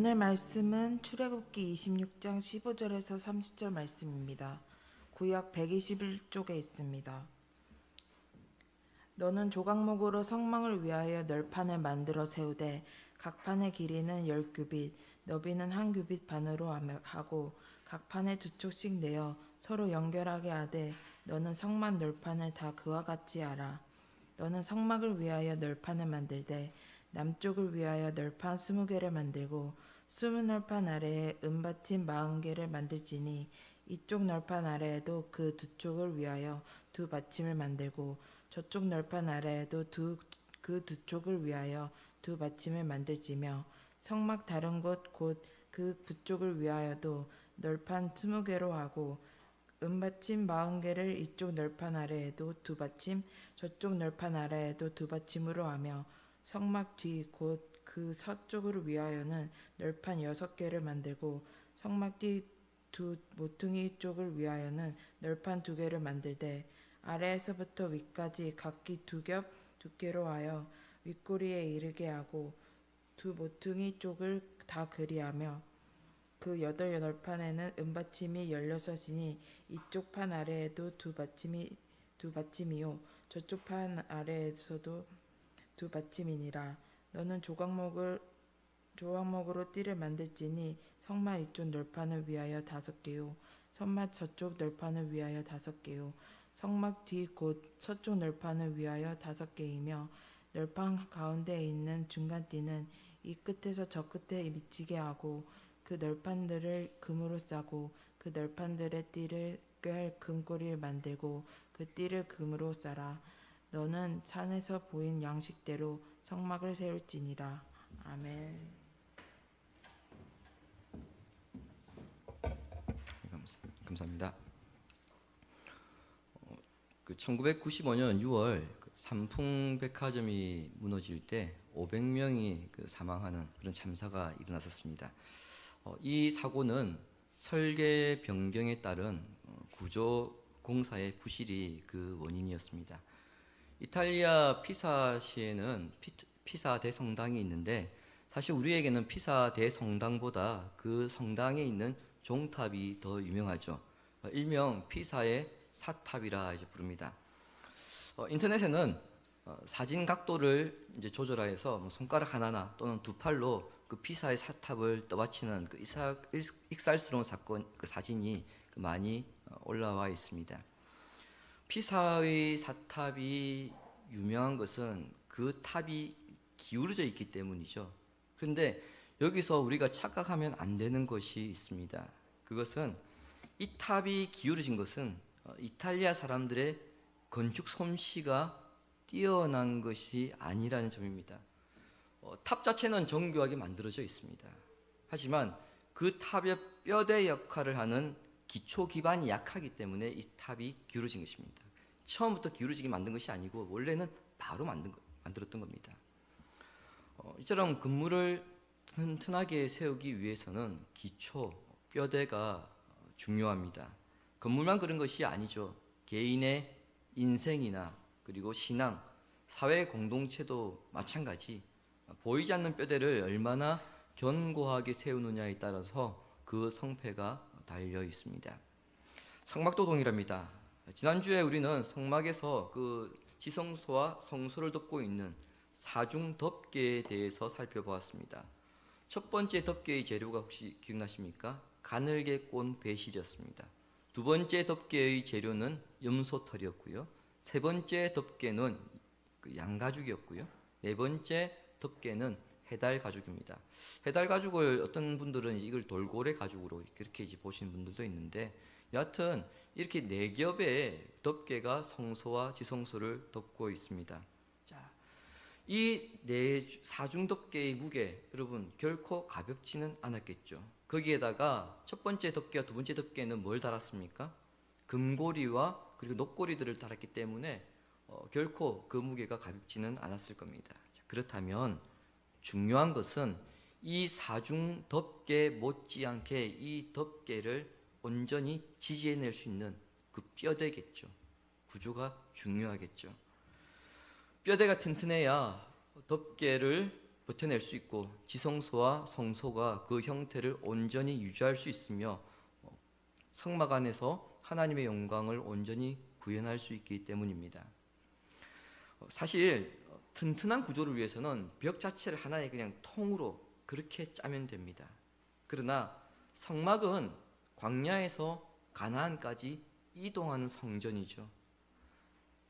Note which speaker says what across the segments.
Speaker 1: 오늘 말씀은 출애굽기 26장 15절에서 30절 말씀입니다. 구약 121쪽에 있습니다. 너는 조각목으로 성막을 위하여 널판을 만들어 세우되 각 판의 길이는 10규빗, 너비는 1규빗 반으로 하고 각 판에 2쪽씩 내어 서로 연결하게 하되 너는 성막 널판을 다 그와 같이 하라. 너는 성막을 위하여 널판을 만들되 남쪽을 위하여 널판 20개를 만들고 20널판 아래에 은받침 40개를 만들지니 이쪽 널판 아래에도 그 2쪽을 위하여 2받침을 만들고 저쪽 널판 아래에도 그 2쪽을 위하여 2받침을 만들지며 성막 다른 곳 곧 그 부쪽을 위하여도 널판 20개로 하고 은받침 40개를 이쪽 널판 아래에도 2받침 저쪽 널판 아래에도 2받침으로 하며 성막 뒤 곧 그 서쪽을 위하여는 널판 6개를 만들고 성막 뒤 두 모퉁이 쪽을 위하여는 널판 2개를 만들되 아래에서부터 위까지 각기 2겹 두께로 하여 윗꼬리에 이르게 하고 2 모퉁이 쪽을 다 그리하며 그 8널판에는 은받침이 16이니 이쪽 판 아래에도 2받침이요 저쪽 판 아래에서도 2받침이니라. 너는 조각목으로 띠를 만들지니 성막 이쪽 널판을 위하여 5개요 성막 저쪽 널판을 위하여 5개요 성막 뒤 곧 서쪽 널판을 위하여 5개이며 널판 가운데에 있는 중간 띠는 이 끝에서 저 끝에 미치게 하고 그 널판들을 금으로 싸고 그 널판들의 띠를 꿰할 금고리를 만들고 그 띠를 금으로 싸라. 너는 산에서 보인 양식대로 성막을 세울지니라. 아멘.
Speaker 2: 감사합니다. 1995년 6월 삼풍백화점이 무너질 때 500명이 사망하는 그런 참사가 일어났었습니다. 이 사고는 설계 변경에 따른 구조 공사의 부실이 그 원인이었습니다. 이탈리아 피사시에는 피사 대성당이 있는데 사실 우리에게는 피사 대성당보다 그 성당에 있는 종탑이 더 유명하죠. 일명 피사의 사탑이라 이제 부릅니다. 인터넷에는 사진 각도를 이제 조절해서 손가락 하나나 또는 2팔로 그 피사의 사탑을 떠받치는 그 익살스러운 사건 그 사진이 많이 올라와 있습니다. 피사의 사탑이 유명한 것은 그 탑이 기울어져 있기 때문이죠. 그런데 여기서 우리가 착각하면 안 되는 것이 있습니다. 그것은 이 탑이 기울어진 것은 이탈리아 사람들의 건축 솜씨가 뛰어난 것이 아니라는 점입니다. 탑 자체는 정교하게 만들어져 있습니다. 하지만 그 탑의 뼈대 역할을 하는 기초 기반이 약하기 때문에 이 탑이 기울어진 것입니다. 처음부터 기울어지게 만든 것이 아니고 원래는 바로 만들었던 겁니다. 이처럼 건물을 튼튼하게 세우기 위해서는 기초, 뼈대가 중요합니다. 건물만 그런 것이 아니죠. 개인의 인생이나 그리고 신앙, 사회 공동체도 마찬가지. 보이지 않는 뼈대를 얼마나 견고하게 세우느냐에 따라서 그 성패가 달려 있습니다. 성막도 동일합니다. 지난주에 우리는 성막에서 그 지성소와 성소를 덮고 있는 사중 덮개에 대해서 살펴보았습니다. 첫 번째 덮개의 재료가 혹시 기억나십니까? 가늘게 꼰 배실이었습니다. 두 번째 덮개의 재료는 염소털이었고요. 세 번째 덮개는 양가죽이었고요. 네 번째 덮개는 해달 가죽입니다. 해달 가죽을 어떤 분들은 이걸 돌고래 가죽으로 그렇게 보시는 분들도 있는데, 여하튼 이렇게 네 겹의 덮개가 성소와 지성소를 덮고 있습니다. 자, 이 네 사중 덮개의 무게, 여러분 결코 가볍지는 않았겠죠. 거기에다가 첫 번째 덮개와 두 번째 덮개는 뭘 달았습니까? 금고리와 그리고 녹고리들을 달았기 때문에 결코 그 무게가 가볍지는 않았을 겁니다. 자, 그렇다면 중요한 것은 이 사중 덮개 못지않게 이 덮개를 온전히 지지해낼 수 있는 그 뼈대겠죠. 구조가 중요하겠죠. 뼈대가 튼튼해야 덮개를 버텨낼 수 있고 지성소와 성소가 그 형태를 온전히 유지할 수 있으며 성막 안에서 하나님의 영광을 온전히 구현할 수 있기 때문입니다. 사실 튼튼한 구조를 위해서는 벽 자체를 하나의 그냥 통으로 그렇게 짜면 됩니다. 그러나 성막은 광야에서 가나안까지 이동하는 성전이죠.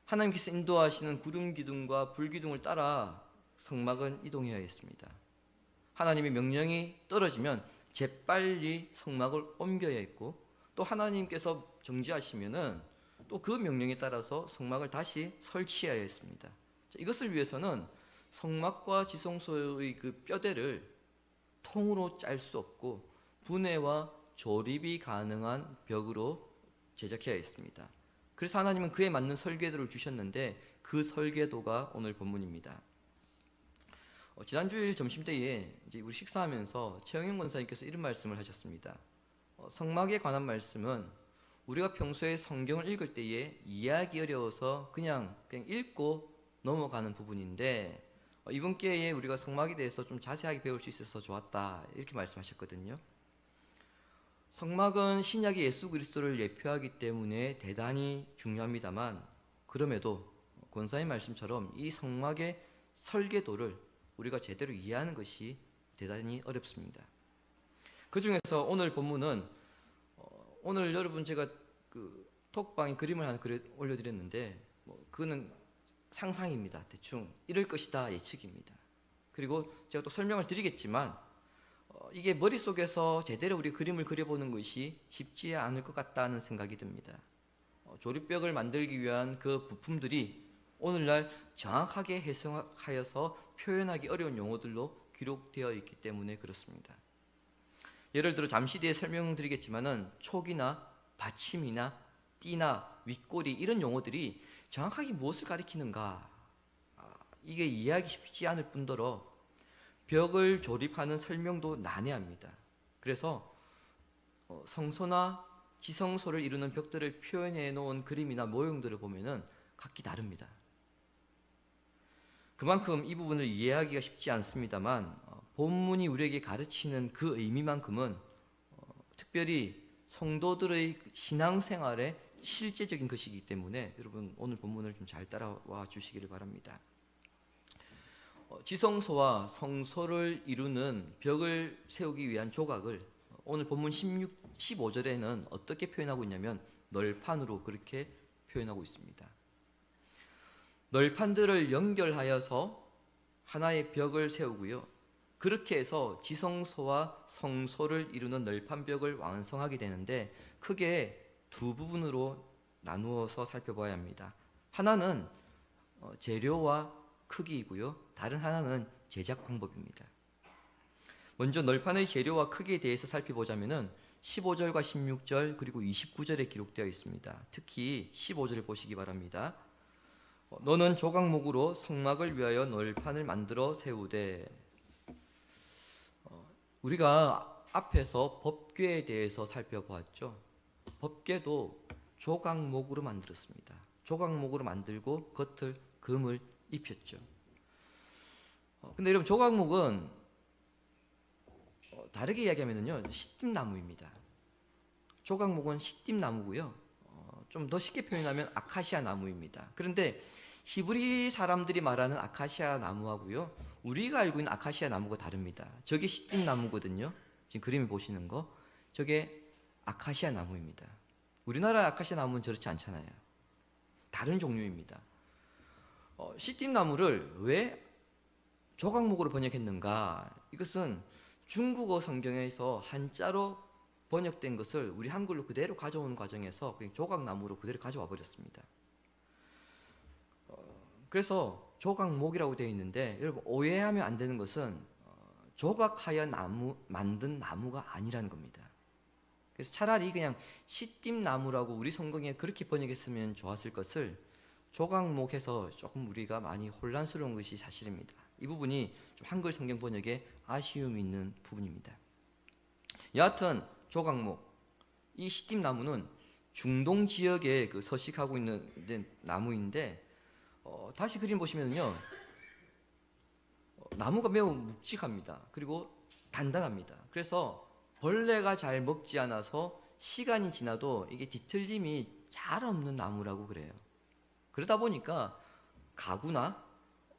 Speaker 2: 하나님께서 인도하시는 구름 기둥과 불 기둥을 따라 성막은 이동해야 했습니다. 하나님의 명령이 떨어지면 재빨리 성막을 옮겨야 했고, 또 하나님께서 정지하시면은 또 그 명령에 따라서 성막을 다시 설치해야 했습니다. 이것을 위해서는 성막과 지성소의 그 뼈대를 통으로 짤 수 없고 분해와 조립이 가능한 벽으로 제작해야 했습니다. 그래서 하나님은 그에 맞는 설계도를 주셨는데 그 설계도가 오늘 본문입니다. 지난주일 점심때에 이제 우리 식사하면서 최영영 권사님께서 이런 말씀을 하셨습니다. 성막에 관한 말씀은 우리가 평소에 성경을 읽을 때에 이해하기 어려워서 그냥 읽고 넘어가는 부분인데 이번 기회에 우리가 성막에 대해서 좀 자세하게 배울 수 있어서 좋았다, 이렇게 말씀하셨거든요. 성막은 신약의 예수 그리스도를 예표하기 때문에 대단히 중요합니다만, 그럼에도 권사의 말씀처럼 이 성막의 설계도를 우리가 제대로 이해하는 것이 대단히 어렵습니다. 그 중에서 오늘 본문은 오늘 여러분 제가 그 톡방에 그림을 하나 올려드렸는데 그거는 상상입니다. 대충 이럴 것이다 예측입니다. 그리고 제가 또 설명을 드리겠지만 이게 머릿속에서 제대로 우리 그림을 그려보는 것이 쉽지 않을 것 같다는 생각이 듭니다. 조립벽을 만들기 위한 그 부품들이 오늘날 정확하게 해석하여서 표현하기 어려운 용어들로 기록되어 있기 때문에 그렇습니다. 예를 들어 잠시 뒤에 설명드리겠지만은 촉이나 받침이나 띠나 윗꼬리 이런 용어들이 정확하게 무엇을 가리키는가, 이게 이해하기 쉽지 않을 뿐더러 벽을 조립하는 설명도 난해합니다. 그래서 성소나 지성소를 이루는 벽들을 표현해 놓은 그림이나 모형들을 보면은 각기 다릅니다. 그만큼 이 부분을 이해하기가 쉽지 않습니다만 본문이 우리에게 가르치는 그 의미만큼은 특별히 성도들의 신앙생활에 실제적인 것이기 때문에 여러분 오늘 본문을 좀 잘 따라와 주시기를 바랍니다. 지성소와 성소를 이루는 벽을 세우기 위한 조각을 오늘 본문 15절에는 어떻게 표현하고 있냐면 널판으로 그렇게 표현하고 있습니다. 널판들을 연결하여서 하나의 벽을 세우고요. 그렇게 해서 지성소와 성소를 이루는 널판벽을 완성하게 되는데 크게 두 부분으로 나누어서 살펴봐야 합니다. 하나는 재료와 크기이고요. 다른 하나는 제작 방법입니다. 먼저 널판의 재료와 크기에 대해서 살펴보자면은 15절과 16절 그리고 29절에 기록되어 있습니다. 특히 15절을 보시기 바랍니다. 너는 조각목으로 성막을 위하여 널판을 만들어 세우되. 우리가 앞에서 법궤에 대해서 살펴보았죠. 법궤도 조각목으로 만들었습니다. 조각목으로 만들고 겉을 금을 입혔죠. 근데 여러분 조각목은 다르게 이야기하면요 시띠나무입니다. 조각목은 시띠나무고요. 좀 더 쉽게 표현하면 아카시아 나무입니다. 그런데 히브리 사람들이 말하는 아카시아 나무하고요 우리가 알고 있는 아카시아 나무가 다릅니다. 저게 시띠나무거든요. 지금 그림을 보시는 거 저게 아카시아 나무입니다. 우리나라 아카시아 나무는 저렇지 않잖아요. 다른 종류입니다. 시띠나무를 왜 조각목으로 번역했는가? 이것은 중국어 성경에서 한자로 번역된 것을 우리 한글로 그대로 가져오는 과정에서 그냥 조각나무로 그대로 가져와 버렸습니다. 그래서 조각목이라고 되어 있는데 여러분 오해하면 안 되는 것은 조각하여 만든 나무가 아니라는 겁니다. 그래서 차라리 그냥 시띠나무라고 우리 성경에 그렇게 번역했으면 좋았을 것을 조각목해서 조금 우리가 많이 혼란스러운 것이 사실입니다. 이 부분이 좀 한글 성경 번역에 아쉬움이 있는 부분입니다. 여하튼 조각목, 이 시띠나무는 중동 지역에 서식하고 있는 나무인데 다시 그림 보시면요 나무가 매우 묵직합니다. 그리고 단단합니다. 그래서 벌레가 잘 먹지 않아서 시간이 지나도 이게 뒤틀림이 잘 없는 나무라고 그래요. 그러다 보니까 가구나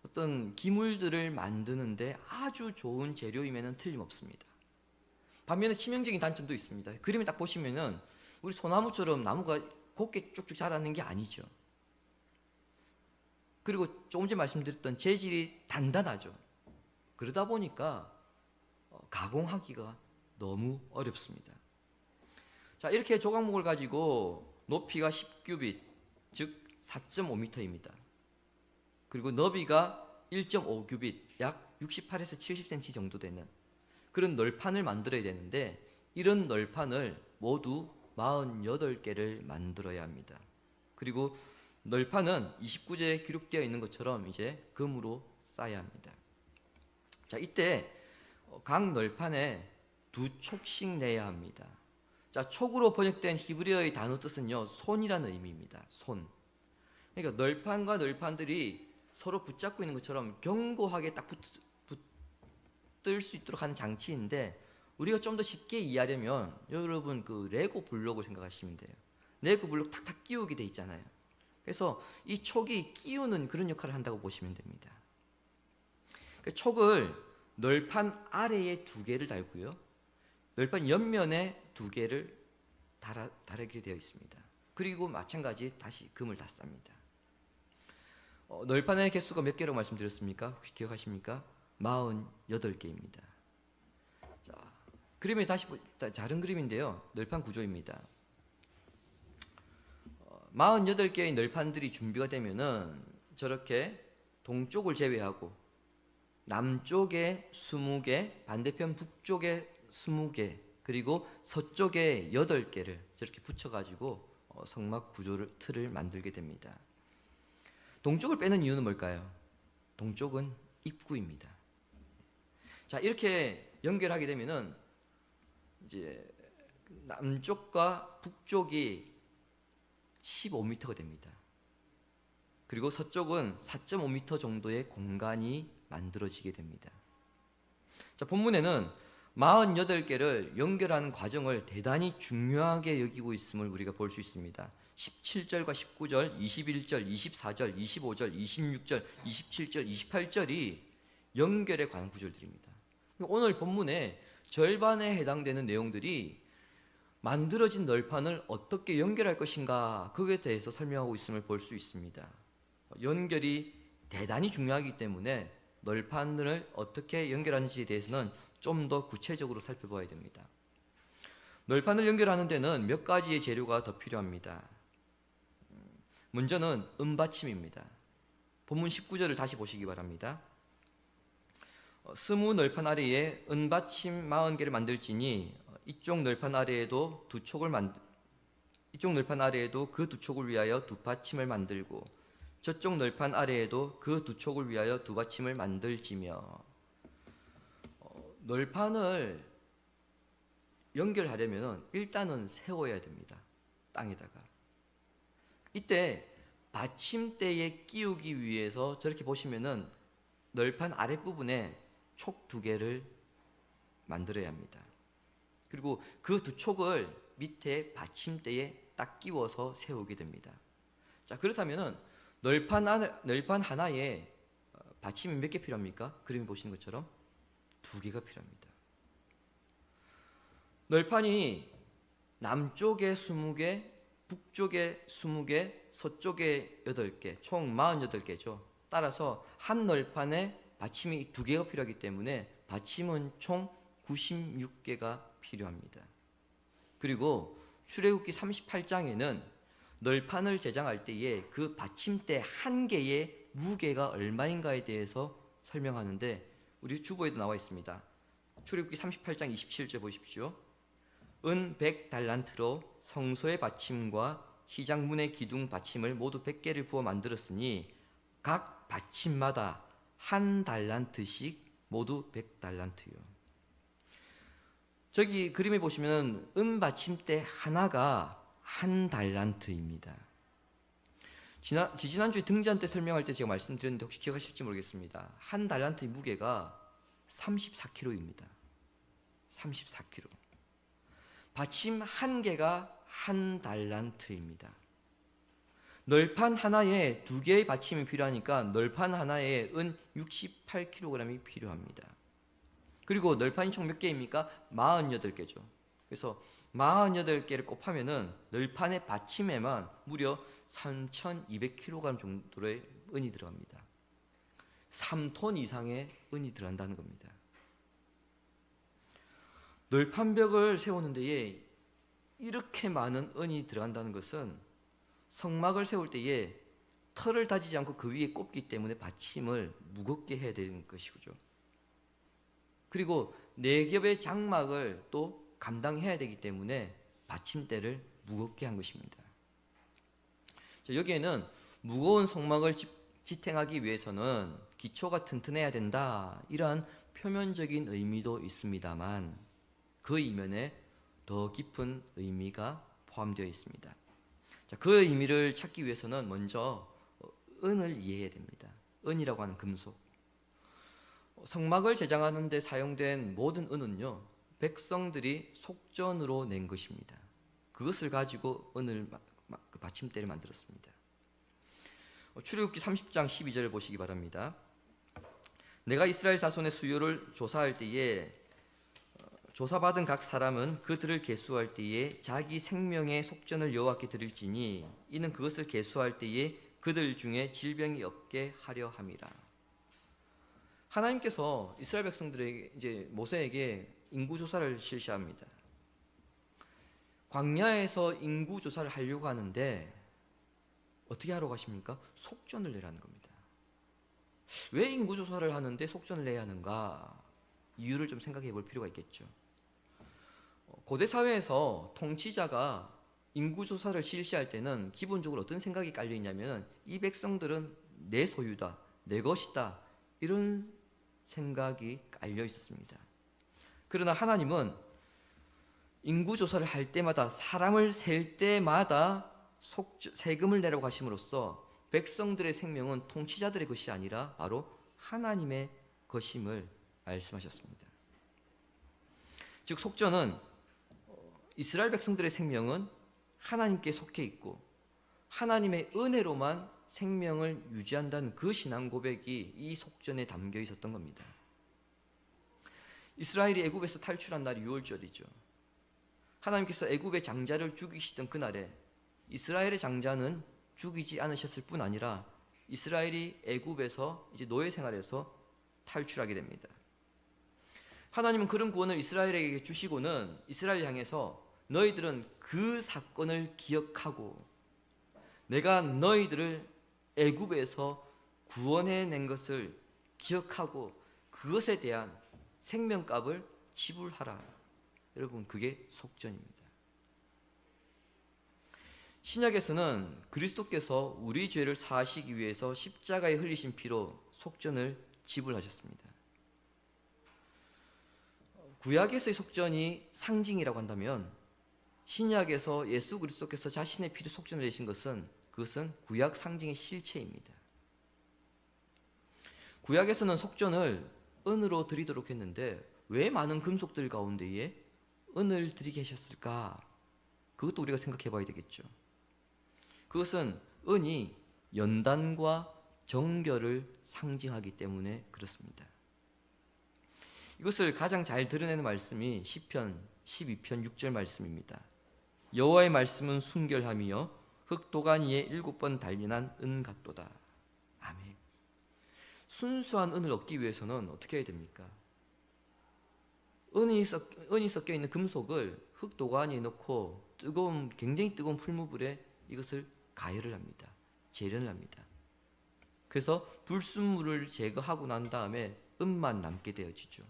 Speaker 2: 어떤 기물들을 만드는데 아주 좋은 재료임에는 틀림없습니다. 반면에 치명적인 단점도 있습니다. 그림을 딱 보시면은 우리 소나무처럼 나무가 곱게 쭉쭉 자라는 게 아니죠. 그리고 조금 전에 말씀드렸던 재질이 단단하죠. 그러다 보니까 가공하기가 너무 어렵습니다. 자, 이렇게 조각목을 가지고 높이가 10규빗, 즉 4.5m입니다. 그리고 너비가 1.5규빗, 약 68에서 70cm 정도 되는 그런 널판을 만들어야 되는데, 이런 널판을 모두 48개를 만들어야 합니다. 그리고 널판은 29제에 기록되어 있는 것처럼 이제 금으로 쌓아야 합니다. 자, 이때 각 널판에 2촉씩 내야 합니다. 자, 촉으로 번역된 히브리어의 단어 뜻은요, 손이라는 의미입니다. 손. 그러니까 널판과 널판들이 서로 붙잡고 있는 것처럼 견고하게 딱 붙을 수 있도록 하는 장치인데, 우리가 좀 더 쉽게 이해하려면 여러분 그 레고 블록을 생각하시면 돼요. 레고 블록 탁탁 끼우게 돼 있잖아요. 그래서 이 촉이 끼우는 그런 역할을 한다고 보시면 됩니다. 그 촉을 널판 아래에 2개를 달고요, 널판 옆면에 2개를 달게 되어 있습니다. 그리고 마찬가지 다시 금을 다 쌉니다. 널판의 개수가 몇 개라고 말씀드렸습니까? 혹시 기억하십니까? 48개입니다. 자, 그림에 다시 다른 그림인데요, 널판 구조입니다. 48개의 널판들이 준비가 되면은 저렇게 동쪽을 제외하고 남쪽에 20개, 반대편 북쪽에 20개, 그리고 서쪽에 8개를 저렇게 붙여가지고 성막 구조를 틀을 만들게 됩니다. 동쪽을 빼는 이유는 뭘까요? 동쪽은 입구입니다. 자, 이렇게 연결하게 되면은 이제 남쪽과 북쪽이 15m가 됩니다. 그리고 서쪽은 4.5m 정도의 공간이 만들어지게 됩니다. 자, 본문에는 48개를 연결하는 과정을 대단히 중요하게 여기고 있음을 우리가 볼 수 있습니다. 17절과 19절, 21절, 24절, 25절, 26절, 27절, 28절이 연결에 관한 구절들입니다. 오늘 본문의 절반에 해당되는 내용들이 만들어진 널판을 어떻게 연결할 것인가, 그에 대해서 설명하고 있음을 볼 수 있습니다. 연결이 대단히 중요하기 때문에 널판을 어떻게 연결하는지에 대해서는 좀 더 구체적으로 살펴봐야 됩니다. 널판을 연결하는 데는 몇 가지의 재료가 더 필요합니다. 먼저는 은받침입니다. 본문 19절을 다시 보시기 바랍니다. 스무 널판 아래에 은받침 40개를 만들지니 이쪽 널판 아래에도 그 2촉을 위하여 2받침을 만들고 저쪽 널판 아래에도 그 2촉을 위하여 2받침을 만들지며. 널판을 연결하려면 일단은 세워야 됩니다. 땅에다가. 이때 받침대에 끼우기 위해서 저렇게 보시면은 널판 아랫부분에 촉 2개를 만들어야 합니다. 그리고 그 2촉을 밑에 받침대에 딱 끼워서 세우게 됩니다. 자, 그렇다면은 널판 하나에 받침이 몇 개 필요합니까? 그림에 보시는 것처럼 2개가 필요합니다. 널판이 남쪽에 20개, 북쪽에 20개, 서쪽에 8개, 총 48개죠. 따라서 한 널판에 받침이 2개가 필요하기 때문에 받침은 총 96개가 필요합니다. 그리고 출애굽기 38장에는 널판을 제작할 때에 그 받침대 한 개의 무게가 얼마인가에 대해서 설명하는데 우리 주보에도 나와 있습니다. 출애굽기 38장 27절 보십시오. 은 100달란트로 성소의 받침과 시장문의 기둥 받침을 모두 100개를 부어 만들었으니 각 받침마다 한 달란트씩 모두 100달란트요. 저기 그림에 보시면 은 받침대 하나가 한 달란트입니다. 지난주에 등잔 때 설명할 때 제가 말씀드렸는데 혹시 기억하실지 모르겠습니다. 한 달란트의 무게가 34kg입니다. 34kg. 받침 한 개가 한 달란트입니다. 널판 하나에 2개의 받침이 필요하니까 널판 하나에 은 68kg이 필요합니다. 그리고 널판이 총 몇 개입니까? 48개죠. 그래서 48개를 곱하면은 널판의 받침에만 무려 3,200kg 정도의 은이 들어갑니다. 3톤 이상의 은이 들어간다는 겁니다. 널판벽을 세우는 데에 이렇게 많은 은이 들어간다는 것은 성막을 세울 때에 털을 다지지 않고 그 위에 꼽기 때문에 받침을 무겁게 해야 되는 것이죠. 그리고 4겹의 장막을 또 감당해야 되기 때문에 받침대를 무겁게 한 것입니다. 여기에는 무거운 성막을 지탱하기 위해서는 기초가 튼튼해야 된다, 이러한 표면적인 의미도 있습니다만 그 이면에 더 깊은 의미가 포함되어 있습니다. 그 의미를 찾기 위해서는 먼저 은을 이해해야 됩니다. 은이라고 하는 금속. 성막을 제작하는 데 사용된 모든 은은요, 백성들이 속전으로 낸 것입니다. 그것을 가지고 은을 받침대를 만들었습니다. 출애굽기 30장 12절을 보시기 바랍니다. 내가 이스라엘 자손의 수요를 조사할 때에 조사받은 각 사람은 그들을 계수할 때에 자기 생명의 속전을 여호와께 드릴지니 이는 그것을 계수할 때에 그들 중에 질병이 없게 하려 함이라. 하나님께서 이스라엘 백성들에게 이제 모세에게 인구 조사를 실시합니다. 광야에서 인구 조사를 하려고 하는데 어떻게 하라고 하십니까? 속전을 내라는 겁니다. 왜 인구 조사를 하는데 속전을 내야 하는가? 이유를 좀 생각해 볼 필요가 있겠죠. 고대 사회에서 통치자가 인구 조사를 실시할 때는 기본적으로 어떤 생각이 깔려 있냐면 이 백성들은 내 소유다, 내 것이다, 이런 생각이 깔려 있었습니다. 그러나 하나님은 인구 조사를 할 때마다, 사람을 셀 때마다 세금을 내라고 하심으로써 백성들의 생명은 통치자들의 것이 아니라 바로 하나님의 것임을 말씀하셨습니다. 즉 속전은 이스라엘 백성들의 생명은 하나님께 속해 있고 하나님의 은혜로만 생명을 유지한다는 그 신앙 고백이 이 속전에 담겨 있었던 겁니다. 이스라엘이 애굽에서 탈출한 날이 유월절이죠. 하나님께서 애굽의 장자를 죽이시던 그날에 이스라엘의 장자는 죽이지 않으셨을 뿐 아니라 이스라엘이 애굽에서 이제 노예 생활에서 탈출하게 됩니다. 하나님은 그런 구원을 이스라엘에게 주시고는 이스라엘 향해서 너희들은 그 사건을 기억하고 내가 너희들을 애굽에서 구원해낸 것을 기억하고 그것에 대한 생명값을 지불하라. 여러분, 그게 속전입니다. 신약에서는 그리스도께서 우리 죄를 사하시기 위해서 십자가에 흘리신 피로 속전을 지불하셨습니다. 구약에서의 속전이 상징이라고 한다면 신약에서 예수 그리스도께서 자신의 피로 속전을 내신 것은 그것은 구약 상징의 실체입니다. 구약에서는 속전을 은으로 드리도록 했는데 왜 많은 금속들 가운데에 은을 드리게 하셨을까? 그것도 우리가 생각해 봐야 되겠죠. 그것은 은이 연단과 정결을 상징하기 때문에 그렇습니다. 이것을 가장 잘 드러내는 말씀이 시편 12편 6절 말씀입니다. 여호와의 말씀은 순결함이요 흙도가니에 7번 단련한 은 같도다. 아멘. 순수한 은을 얻기 위해서는 어떻게 해야 됩니까? 은이 섞여 있는 금속을 흙도가니에 넣고 굉장히 뜨거운 풀무불에 이것을 가열을 합니다. 재련을 합니다. 그래서 불순물을 제거하고 난 다음에 은만 남게 되어지죠.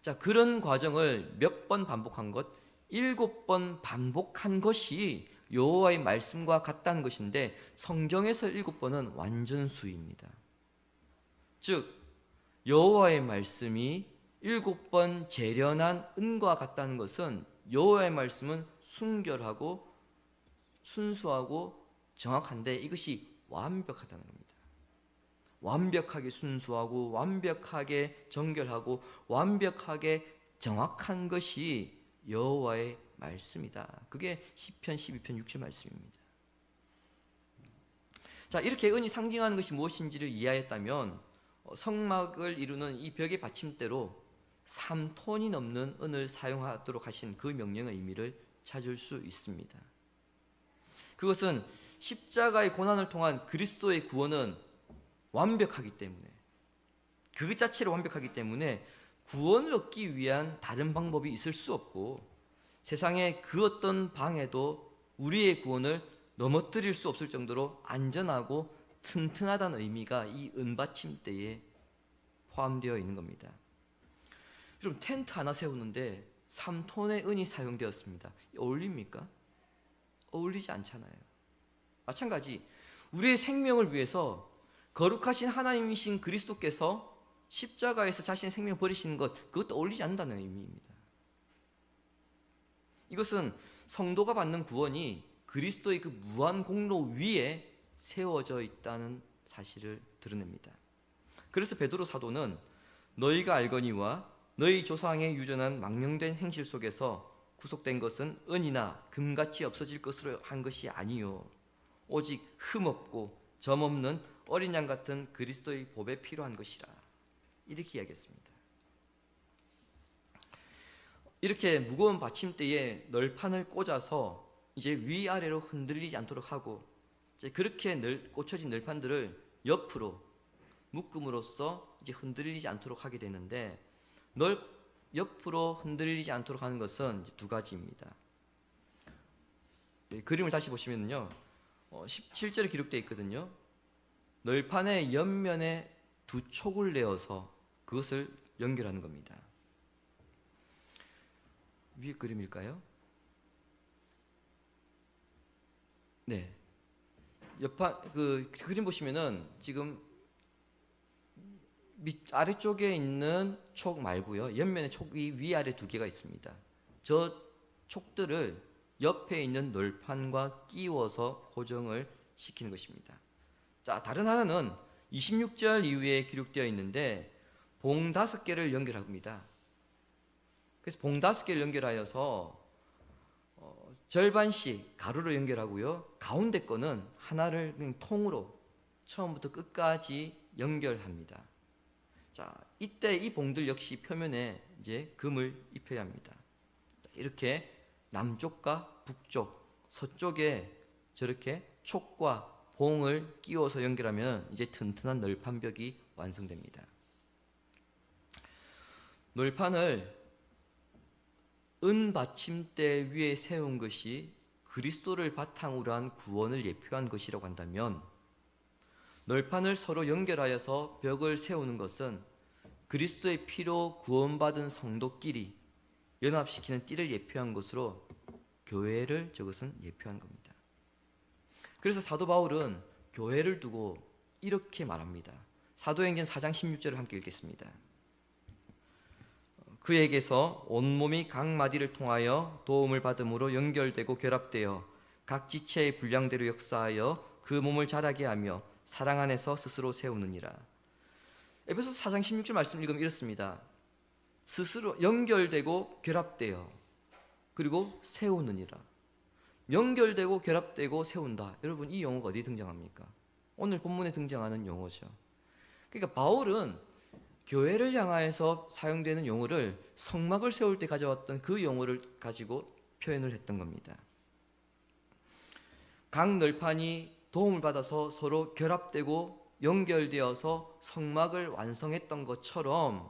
Speaker 2: 자, 그런 과정을 몇 번 반복한 것, 7번 반복한 것이 여호와의 말씀과 같다는 것인데 성경에서 7번은 완전수입니다. 즉 여호와의 말씀이 7번 재련한 은과 같다는 것은 여호와의 말씀은 순결하고 순수하고 정확한데 이것이 완벽하다는 겁니다. 완벽하게 순수하고 완벽하게 정결하고 완벽하게 정확한 것이 여호와의 말씀이다. 그게 시편 12편 6절 말씀입니다. 자, 이렇게 은이 상징하는 것이 무엇인지를 이해하였다면 성막을 이루는 이 벽의 받침대로 3톤이 넘는 은을 사용하도록 하신 그 명령의 의미를 찾을 수 있습니다. 그것은 십자가의 고난을 통한 그리스도의 구원은 완벽하기 때문에, 그 자체로 완벽하기 때문에 구원을 얻기 위한 다른 방법이 있을 수 없고 세상의 그 어떤 방해도 우리의 구원을 넘어뜨릴 수 없을 정도로 안전하고 튼튼하다는 의미가 이 은받침대에 포함되어 있는 겁니다. 여러분, 텐트 하나 세우는데 3톤의 은이 사용되었습니다. 어울립니까? 어울리지 않잖아요. 마찬가지 우리의 생명을 위해서 거룩하신 하나님이신 그리스도께서 십자가에서 자신의 생명을 버리시는 것, 그것도 어울리지 않는다는 의미입니다. 이것은 성도가 받는 구원이 그리스도의 그 무한 공로 위에 세워져 있다는 사실을 드러냅니다. 그래서 베드로 사도는 너희가 알거니와 너희 조상의 유전한 망령된 행실 속에서 구속된 것은 은이나 금같이 없어질 것으로 한 것이 아니요 오직 흠없고 점없는 어린 양 같은 그리스도의 보배 필요한 것이라, 이렇게 이야기했습니다. 이렇게 무거운 받침대에 널판을 꽂아서 이제 위아래로 흔들리지 않도록 하고, 이제 그렇게 꽂혀진 널판들을 옆으로 묶음으로써 이제 흔들리지 않도록 하게 되는데, 옆으로 흔들리지 않도록 하는 것은 이제 두 가지입니다. 그림을 다시 보시면요, 17절에 기록되어 있거든요. 널판의 옆면에 두 촉을 내어서 그것을 연결하는 겁니다. 위에 그림일까요? 네. 옆판 그 그림 보시면은 지금 아래쪽에 있는 촉 말고요, 옆면에 촉이 위아래 두 개가 있습니다. 저 촉들을 옆에 있는 널판과 끼워서 고정을 시키는 것입니다. 자, 다른 하나는 26절 이후에 기록되어 있는데 봉 5개를 연결합니다. 그래서 봉 5개를 연결하여서 절반씩 가로로 연결하고요, 가운데 거는 하나를 그냥 통으로 처음부터 끝까지 연결합니다. 자, 이때 이 봉들 역시 표면에 이제 금을 입혀야 합니다. 이렇게 남쪽과 북쪽, 서쪽에 저렇게 촉과 봉을 끼워서 연결하면 이제 튼튼한 널판벽이 완성됩니다. 널판을 은 받침대 위에 세운 것이 그리스도를 바탕으로 한 구원을 예표한 것이라고 한다면, 널판을 서로 연결하여서 벽을 세우는 것은 그리스도의 피로 구원받은 성도끼리 연합시키는 띠를 예표한 것으로 교회를 저것은 예표한 겁니다. 그래서 사도 바울은 교회를 두고 이렇게 말합니다. 사도행전 4장 16절을 함께 읽겠습니다. 그에게서 온몸이 각 마디를 통하여 도움을 받음으로 연결되고 결합되어 각 지체의 분량대로 역사하여 그 몸을 자라게 하며 사랑 안에서 스스로 세우느니라. 에베소서 4장 16절 말씀을 읽으면 이렇습니다. 스스로 연결되고 결합되어 그리고 세우느니라. 연결되고 결합되고 세운다. 여러분, 이 용어가 어디 등장합니까? 오늘 본문에 등장하는 용어죠. 그러니까 바울은 교회를 향하여서 사용되는 용어를 성막을 세울 때 가져왔던 그 용어를 가지고 표현을 했던 겁니다. 각 널판이 도움을 받아서 서로 결합되고 연결되어서 성막을 완성했던 것처럼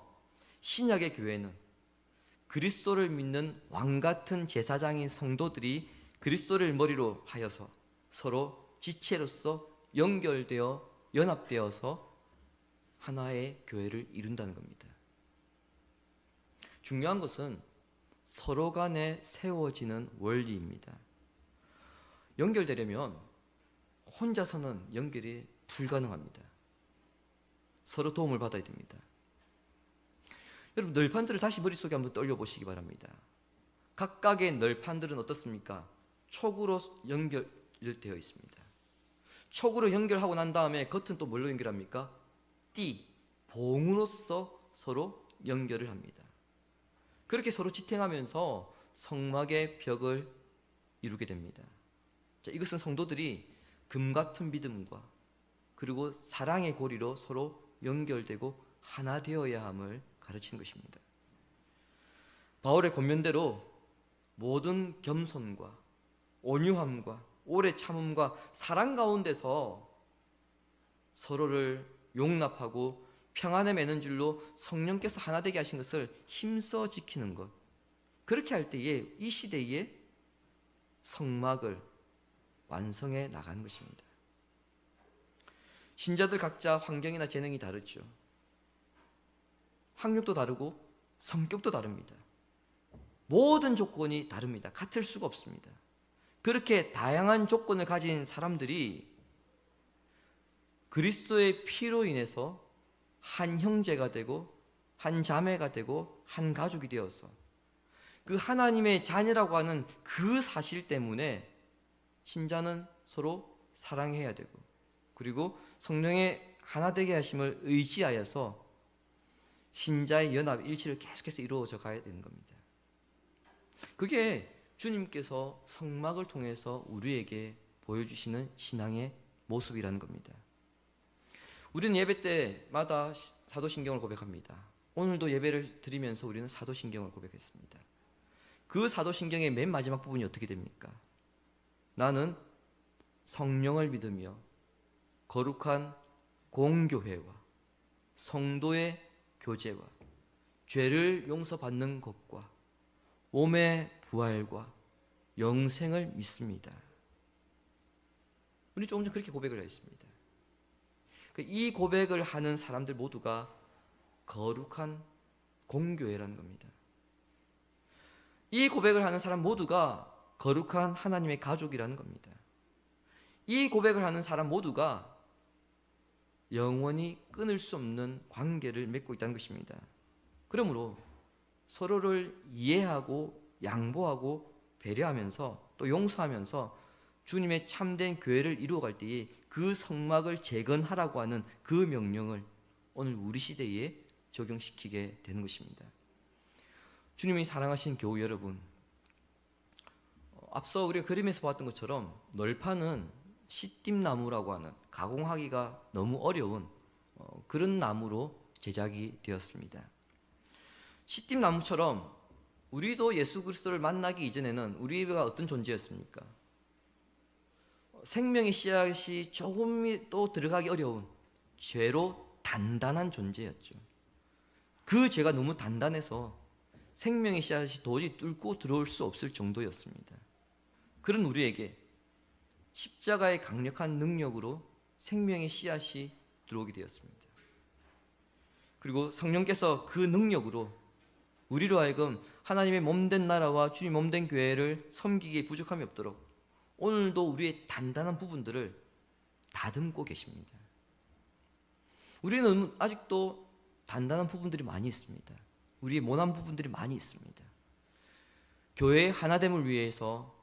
Speaker 2: 신약의 교회는 그리스도를 믿는 왕같은 제사장인 성도들이 그리스도를 머리로 하여서 서로 지체로서 연결되어 연합되어서 하나의 교회를 이룬다는 겁니다. 중요한 것은 서로 간에 세워지는 원리입니다. 연결되려면 혼자서는 연결이 불가능합니다. 서로 도움을 받아야 됩니다. 여러분, 널판들을 다시 머릿속에 한번 떠올려 보시기 바랍니다. 각각의 널판들은 어떻습니까? 촉으로 연결되어 있습니다. 촉으로 연결하고 난 다음에 겉은 또 뭘로 연결합니까? 띠, 봉으로서 서로 연결을 합니다. 그렇게 서로 지탱하면서 성막의 벽을 이루게 됩니다. 자, 이것은 성도들이 금 같은 믿음과 그리고 사랑의 고리로 서로 연결되고 하나 되어야 함을 가르치는 것입니다. 바울의 권면대로 모든 겸손과 온유함과 오래 참음과 사랑 가운데서 서로를 용납하고 평안에 매는 줄로 성령께서 하나 되게 하신 것을 힘써 지키는 것, 그렇게 할 때에 이 시대에 성막을 완성해 나가는 것입니다. 신자들 각자 환경이나 재능이 다르죠. 학력도 다르고 성격도 다릅니다. 모든 조건이 다릅니다. 같을 수가 없습니다. 그렇게 다양한 조건을 가진 사람들이 그리스도의 피로 인해서 한 형제가 되고 한 자매가 되고 한 가족이 되어서 그 하나님의 자녀라고 하는 그 사실 때문에 신자는 서로 사랑해야 되고 그리고 성령의 하나 되게 하심을 의지하여서 신자의 연합 일치를 계속해서 이루어져 가야 되는 겁니다. 그게 주님께서 성막을 통해서 우리에게 보여주시는 신앙의 모습이라는 겁니다. 우리는 예배 때마다 사도신경을 고백합니다. 오늘도 예배를 드리면서 우리는 사도신경을 고백했습니다. 그 사도신경의 맨 마지막 부분이 어떻게 됩니까? 나는 성령을 믿으며 거룩한 공교회와 성도의 교제와 죄를 용서받는 것과 몸의 부활과 영생을 믿습니다. 우리 조금 전 그렇게 고백을 했습니다. 이 고백을 하는 사람들 모두가 거룩한 공교회라는 겁니다. 이 고백을 하는 사람 모두가 거룩한 하나님의 가족이라는 겁니다. 이 고백을 하는 사람 모두가 영원히 끊을 수 없는 관계를 맺고 있다는 것입니다. 그러므로 서로를 이해하고 양보하고 배려하면서 또 용서하면서 주님의 참된 교회를 이루어갈 때에 그 성막을 재건하라고 하는 그 명령을 오늘 우리 시대에 적용시키게 되는 것입니다. 주님이 사랑하신 교우 여러분, 앞서 우리가 그림에서 봤던 것처럼 널판은 시띠나무라고 하는 가공하기가 너무 어려운 그런 나무로 제작이 되었습니다. 시띠나무처럼 우리도 예수 그리스도를 만나기 이전에는 우리가 어떤 존재였습니까? 생명의 씨앗이 조금 또 들어가기 어려운 죄로 단단한 존재였죠. 그 죄가 너무 단단해서 생명의 씨앗이 도저히 뚫고 들어올 수 없을 정도였습니다. 그런 우리에게 십자가의 강력한 능력으로 생명의 씨앗이 들어오게 되었습니다. 그리고 성령께서 그 능력으로 우리로 하여금 하나님의 몸된 나라와 주님 몸된 교회를 섬기기에 부족함이 없도록 오늘도 우리의 단단한 부분들을 다듬고 계십니다. 우리는 아직도 단단한 부분들이 많이 있습니다. 우리의 모난 부분들이 많이 있습니다. 교회의 하나됨을 위해서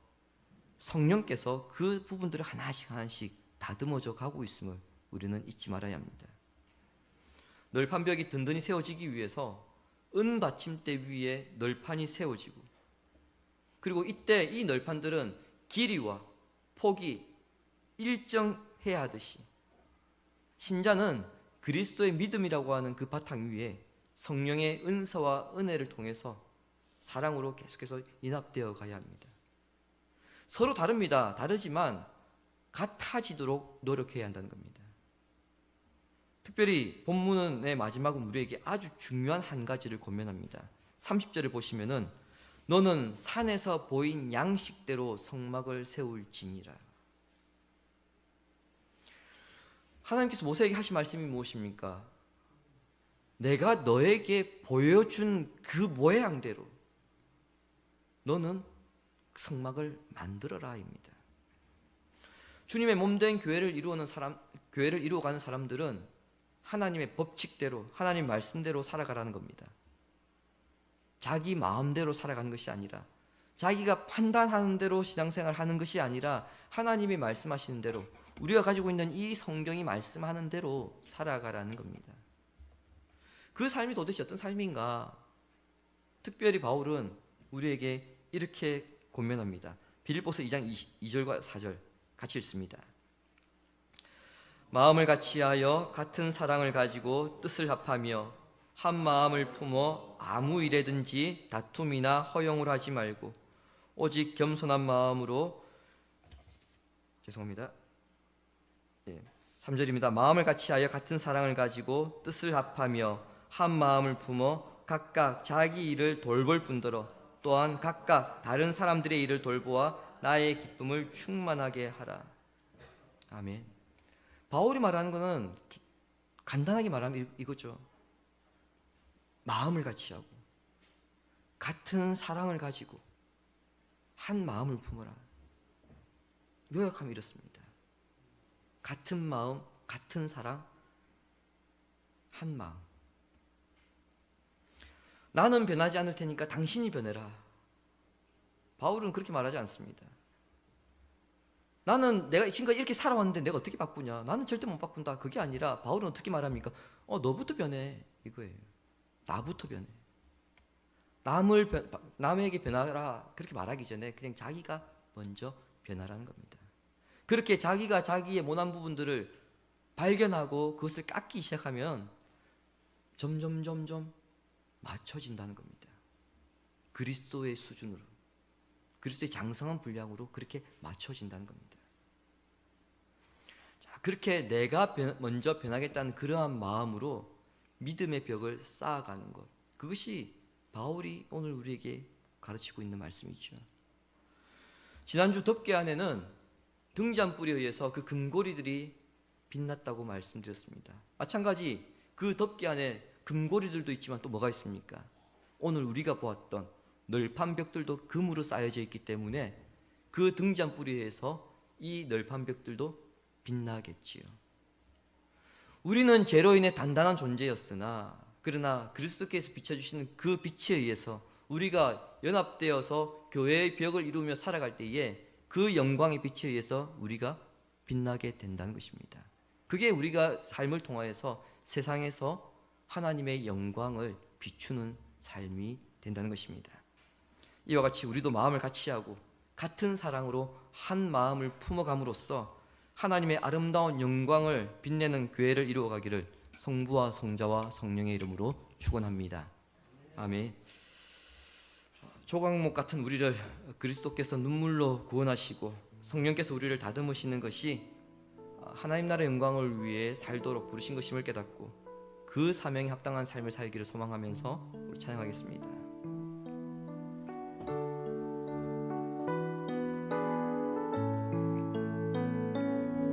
Speaker 2: 성령께서 그 부분들을 하나씩 하나씩 다듬어져 가고 있음을 우리는 잊지 말아야 합니다. 널판 벽이 든든히 세워지기 위해서 은 받침대 위에 널판이 세워지고 그리고 이때 이 널판들은 길이와 폭이 일정해야 하듯이 신자는 그리스도의 믿음이라고 하는 그 바탕 위에 성령의 은사와 은혜를 통해서 사랑으로 계속해서 인합되어 가야 합니다. 서로 다릅니다. 다르지만 같아지도록 노력해야 한다는 겁니다. 특별히 본문의 마지막은 우리에게 아주 중요한 한 가지를 권면합니다. 30절을 보시면은 너는 산에서 보인 양식대로 성막을 세울지니라. 하나님께서 모세에게 하신 말씀이 무엇입니까? 내가 너에게 보여준 그 모양대로 너는 성막을 만들어라입니다. 주님의 몸된 교회를 이루어가는 사람들은 하나님의 법칙대로, 하나님 말씀대로 살아가라는 겁니다. 자기 마음대로 살아가는 것이 아니라, 자기가 판단하는 대로 신앙생활을 하는 것이 아니라 하나님이 말씀하시는 대로 우리가 가지고 있는 이 성경이 말씀하는 대로 살아가라는 겁니다. 그 삶이 도대체 어떤 삶인가? 특별히 바울은 우리에게 이렇게 권면합니다. 빌립보서 2장 2절과 4절 같이 읽습니다. 마음을 같이하여 같은 사랑을 가지고 뜻을 합하며 한 마음을 품어 아무 일에든지 다툼이나 허용을 하지 말고 오직 겸손한 마음으로 3절입니다. 마음을 같이하여 같은 사랑을 가지고 뜻을 합하며 한 마음을 품어 각각 자기 일을 돌볼 뿐더러 또한 각각 다른 사람들의 일을 돌보아 나의 기쁨을 충만하게 하라. 아멘. 바울이 말하는 것은 간단하게 말하면 이거죠. 마음을 같이 하고 같은 사랑을 가지고 한 마음을 품어라. 요약하면 이렇습니다. 같은 마음, 같은 사랑, 한 마음. 나는 변하지 않을 테니까 당신이 변해라. 바울은 그렇게 말하지 않습니다. 나는 내가 지금까지 이렇게 살아왔는데 내가 어떻게 바꾸냐? 나는 절대 못 바꾼다. 그게 아니라 바울은 어떻게 말합니까? 너부터 변해. 이거예요. 나부터 변해. 남에게 변하라. 그렇게 말하기 전에 그냥 자기가 먼저 변하라는 겁니다. 그렇게 자기가 자기의 모난 부분들을 발견하고 그것을 깎기 시작하면 점점 맞춰진다는 겁니다. 그리스도의 수준으로, 그리스도의 장성한 분량으로 그렇게 맞춰진다는 겁니다. 자, 그렇게 내가 먼저 변하겠다는 그러한 마음으로 믿음의 벽을 쌓아가는 것, 그것이 바울이 오늘 우리에게 가르치고 있는 말씀이죠. 지난주 덮개 안에는 등잔불에 의해서 그 금고리들이 빛났다고 말씀드렸습니다. 마찬가지 그 덮개 안에 금고리들도 있지만 또 뭐가 있습니까? 오늘 우리가 보았던 널판 벽들도 금으로 쌓여져 있기 때문에 그 등잔불에 의해서 이 널판 벽들도 빛나겠지요. 우리는 죄로 인해 단단한 존재였으나 그러나 그리스도께서 비춰주시는 그 빛에 의해서 우리가 연합되어서 교회의 벽을 이루며 살아갈 때에 그 영광의 빛에 의해서 우리가 빛나게 된다는 것입니다. 그게 우리가 삶을 통하여서 세상에서 하나님의 영광을 비추는 삶이 된다는 것입니다. 이와 같이 우리도 마음을 같이하고 같은 사랑으로 한 마음을 품어감으로써 하나님의 아름다운 영광을 빛내는 교회를 이루어가기를 성부와 성자와 성령의 이름으로 축원합니다. 아멘. 조각목 같은 우리를 그리스도께서 눈물로 구원하시고 성령께서 우리를 다듬으시는 것이 하나님 나라의 영광을 위해 살도록 부르신 것임을 깨닫고 그 사명에 합당한 삶을 살기를 소망하면서 우리 찬양하겠습니다.